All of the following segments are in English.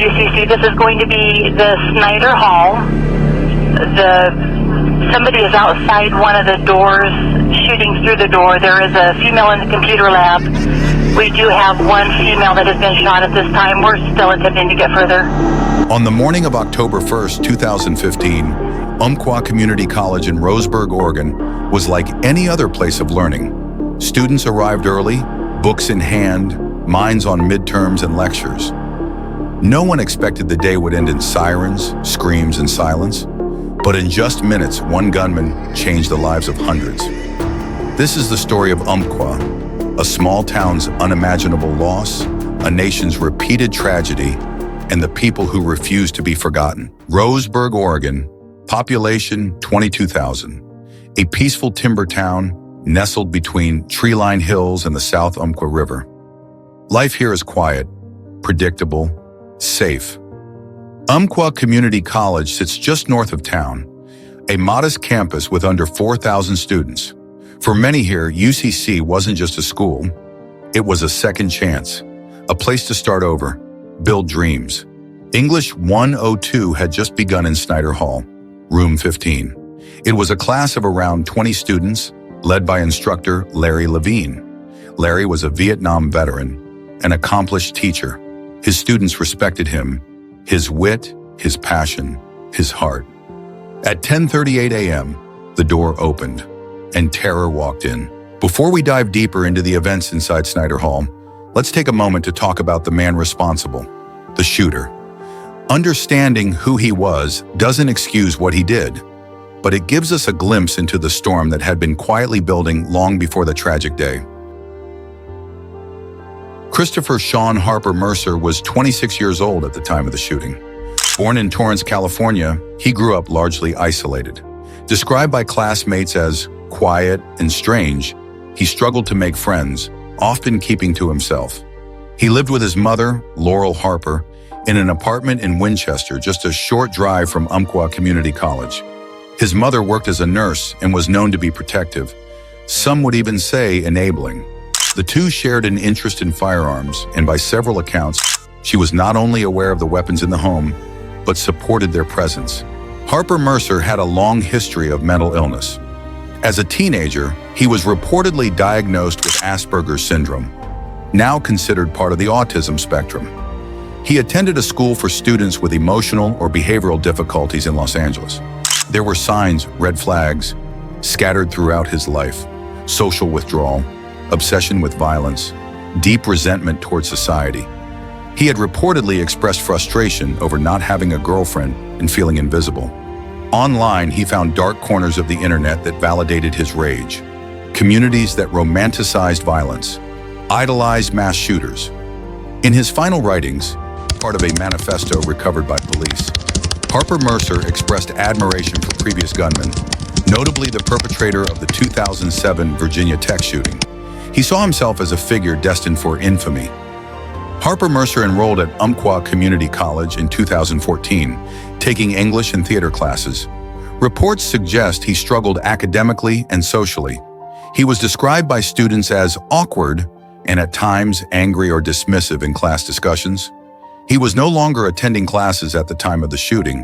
UCC. This is going to be the Snyder Hall. Somebody is outside one of the doors, shooting through the door. There is a female in the computer lab. We do have one female that has been shot at this time. We're still attempting to get further. On the morning of October 1st, 2015, Umpqua Community College in Roseburg, Oregon, was like any other place of learning. Students arrived early, books in hand, minds on midterms and lectures. No one expected the day would end in sirens, screams, and silence. But in just minutes, one gunman changed the lives of hundreds. This is the story of Umpqua, a small town's unimaginable loss, a nation's repeated tragedy, and the people who refuse to be forgotten. Roseburg, Oregon, population 22,000, a peaceful timber town nestled between tree-lined hills and the South Umpqua River. Life here is quiet, predictable, safe. Umpqua Community College sits just north of town, a modest campus with under 4,000 students. For many here, UCC wasn't just a school, it was a second chance, a place to start over, build dreams. English 102 had just begun in Snyder Hall, room 15. It was a class of around 20 students, led by instructor Larry Levine. Larry was a Vietnam veteran, an accomplished teacher. His students respected him, his wit, his passion, his heart. At 10:38 a.m., the door opened, and terror walked in. Before we dive deeper into the events inside Snyder Hall, let's take a moment to talk about the man responsible, the shooter. Understanding who he was doesn't excuse what he did, but it gives us a glimpse into the storm that had been quietly building long before the tragic day. Christopher Sean Harper Mercer was 26 years old at the time of the shooting. Born in Torrance, California, he grew up largely isolated. Described by classmates as quiet and strange, he struggled to make friends, often keeping to himself. He lived with his mother, Laurel Harper, in an apartment in Winchester, just a short drive from Umpqua Community College. His mother worked as a nurse and was known to be protective. Some would even say enabling. The two shared an interest in firearms, and by several accounts, she was not only aware of the weapons in the home, but supported their presence. Harper Mercer had a long history of mental illness. As a teenager, he was reportedly diagnosed with Asperger's syndrome, now considered part of the autism spectrum. He attended a school for students with emotional or behavioral difficulties in Los Angeles. There were signs, red flags, scattered throughout his life: social withdrawal, obsession with violence, deep resentment toward society. He had reportedly expressed frustration over not having a girlfriend and feeling invisible. Online, he found dark corners of the internet that validated his rage, communities that romanticized violence, idolized mass shooters. In his final writings, part of a manifesto recovered by police, Harper Mercer expressed admiration for previous gunmen, notably the perpetrator of the 2007 Virginia Tech shooting. He saw himself as a figure destined for infamy. Harper Mercer enrolled at Umpqua Community College in 2014, taking English and theater classes. Reports suggest he struggled academically and socially. He was described by students as awkward and at times angry or dismissive in class discussions. He was no longer attending classes at the time of the shooting,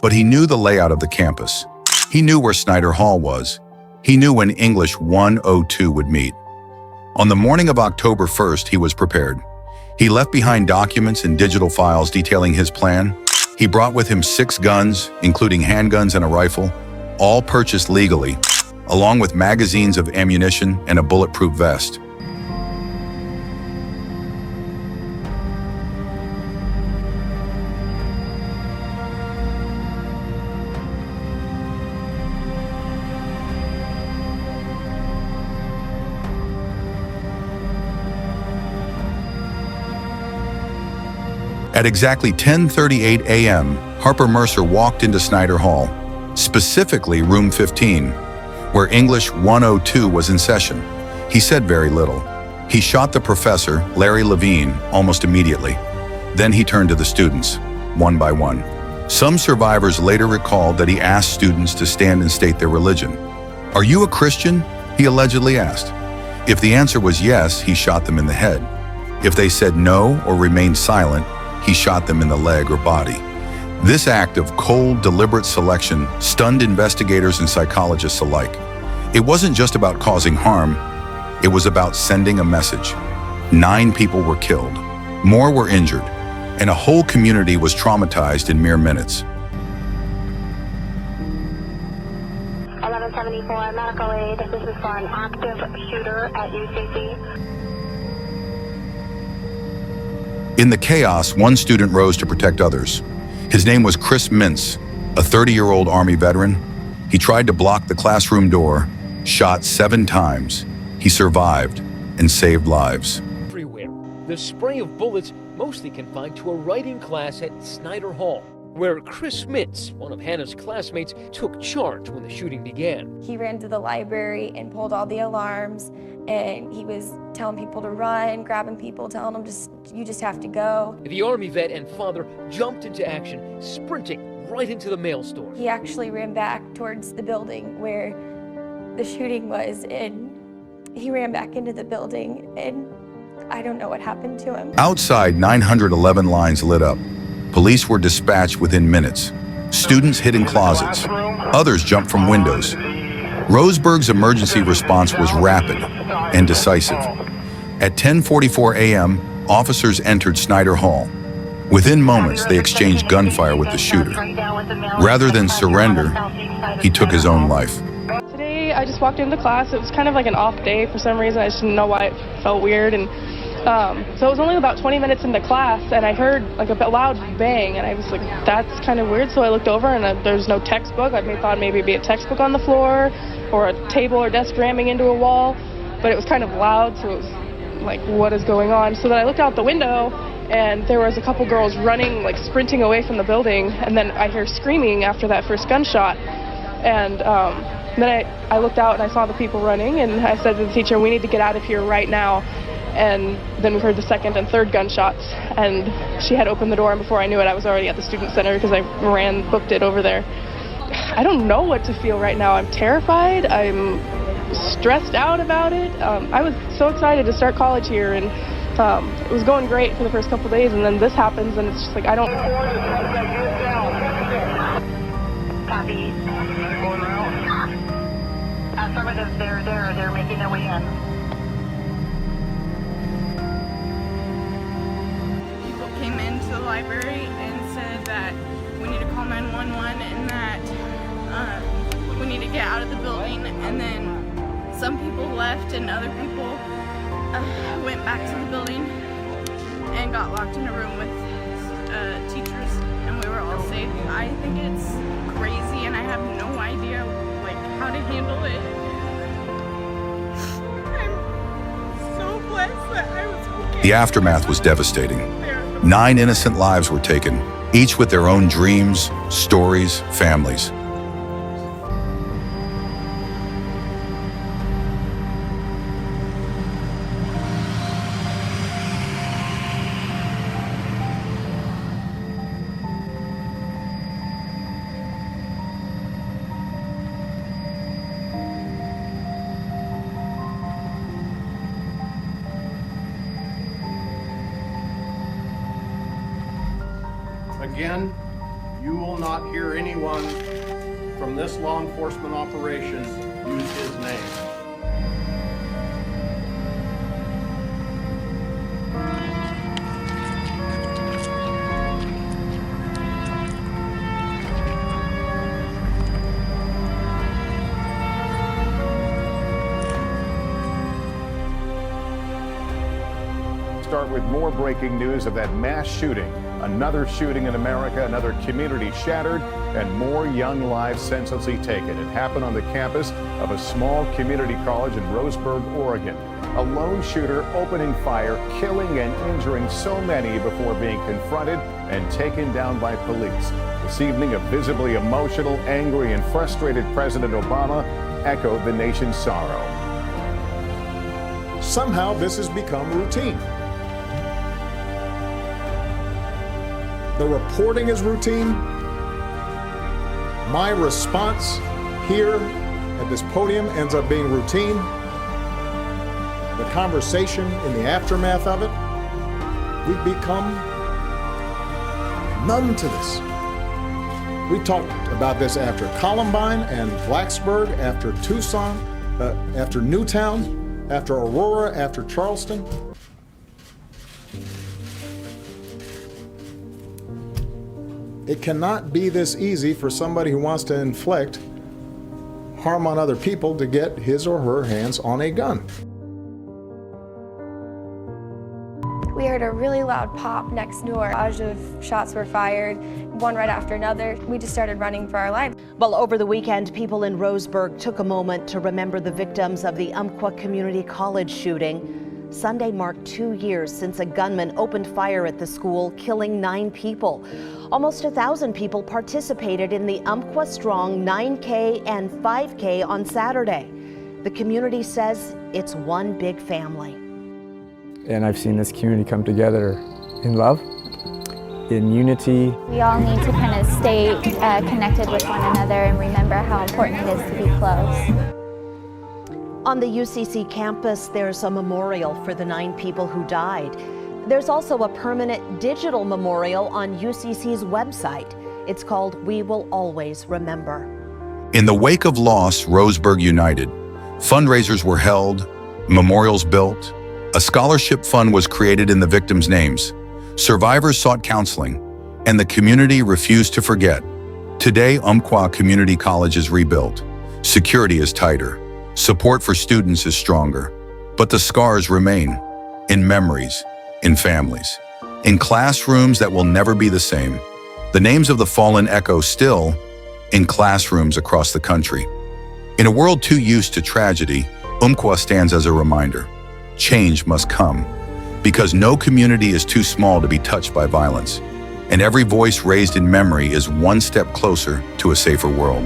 but he knew the layout of the campus. He knew where Snyder Hall was. He knew when English 102 would meet. On the morning of October 1st, he was prepared. He left behind documents and digital files detailing his plan. He brought with him 6 guns, including handguns and a rifle, all purchased legally, along with magazines of ammunition and a bulletproof vest. At exactly 10:38 a.m., Harper Mercer walked into Snyder Hall, specifically room 15, where English 102 was in session. He said very little. He shot the professor, Larry Levine, almost immediately. Then he turned to the students, one by one. Some survivors later recalled that he asked students to stand and state their religion. "Are you a Christian?" he allegedly asked. If the answer was yes, he shot them in the head. If they said no or remained silent, he shot them in the leg or body. This act of cold, deliberate selection stunned investigators and psychologists alike. It wasn't just about causing harm, it was about sending a message. 9 people were killed, more were injured, and a whole community was traumatized in mere minutes. 1174 medical aid. This is for an active shooter at UCC. In the chaos, one student rose to protect others. His name was Chris Mintz, a 30-year-old Army veteran. He tried to block the classroom door, shot 7 times. He survived and saved lives. Everywhere. The spray of bullets mostly confined to a writing class at Snyder Hall, where Chris Mintz, one of Hannah's classmates, took charge when the shooting began. He ran to the library and pulled all the alarms, and he was telling people to run, grabbing people, telling them, you just have to go. The Army vet and father jumped into action, sprinting right into the mail store. He actually ran back towards the building where the shooting was, and he ran back into the building, and I don't know what happened to him. Outside, 911 lines lit up. Police were dispatched within minutes. Students hid in closets. Others jumped from windows. Roseburg's emergency response was rapid and decisive. At 10:44 a.m., officers entered Snyder Hall. Within moments, they exchanged gunfire with the shooter. Rather than surrender, he took his own life. Today, I just walked into class. It was kind of like an off day for some reason. I just didn't know why it felt weird. And so it was only about 20 minutes into class, and I heard like a loud bang, and I was like, that's kind of weird. So I looked over, and there's no textbook. I thought maybe it'd be a textbook on the floor or a table or desk ramming into a wall, but it was kind of loud, so it was like, what is going on? So then I looked out the window, and there was a couple girls running, like sprinting away from the building, and then I hear screaming after that first gunshot. And then I looked out and I saw the people running, and I said to the teacher, we need to get out of here right now. And then we heard the second and third gunshots, and she had opened the door, and before I knew it, I was already at the student center because I booked it over there. I don't know what to feel right now. I'm terrified. I'm stressed out about it. I was so excited to start college here, and it was going great for the first couple of days, and then this happens, and it's just like, I don't... Copy. Affirmative, they're making their way in. People came into the library and said that we need to call 911 and that we need to get out of the building, and then some people left and other people went back to the building and got locked in a room with teachers, and we were all safe. I think it's crazy, and I have no idea like how to handle it. I'm so blessed that I was okay. The aftermath was devastating. 9 innocent lives were taken, each with their own dreams, stories, families. Again, you will not hear anyone from this law enforcement operation use his name. Start with more breaking news of that mass shooting. Another shooting in America, another community shattered, and more young lives senselessly taken. It happened on the campus of a small community college in Roseburg, Oregon. A lone shooter opening fire, killing and injuring so many before being confronted and taken down by police. This evening, a visibly emotional, angry, and frustrated President Obama echoed the nation's sorrow. Somehow this has become routine. The reporting is routine. My response here at this podium ends up being routine. The conversation in the aftermath of it, we've become numb to this. We talked about this after Columbine and Blacksburg, after Tucson, after Newtown, after Aurora, after Charleston. It cannot be this easy for somebody who wants to inflict harm on other people to get his or her hands on a gun. We heard a really loud pop next door. A barrage of shots were fired, one right after another. We just started running for our lives. Well, over the weekend, people in Roseburg took a moment to remember the victims of the Umpqua Community College shooting. Sunday marked 2 years since a gunman opened fire at the school, killing 9 people. Almost 1,000 people participated in the Umpqua Strong 9K and 5K on Saturday. The community says it's one big family. And I've seen this community come together in love, in unity. We all need to kind of stay connected with one another and remember how important it is to be close. On the UCC campus, there's a memorial for the 9 people who died. There's also a permanent digital memorial on UCC's website. It's called We Will Always Remember. In the wake of loss, Roseburg united. Fundraisers were held, memorials built, a scholarship fund was created in the victims' names. Survivors sought counseling, and the community refused to forget. Today, Umpqua Community College is rebuilt. Security is tighter. Support for students is stronger. But the scars remain, in memories, in families, in classrooms that will never be the same. The names of the fallen echo still in classrooms across the country. In a world too used to tragedy, Umpqua stands as a reminder. Change must come, because no community is too small to be touched by violence, and every voice raised in memory is one step closer to a safer world.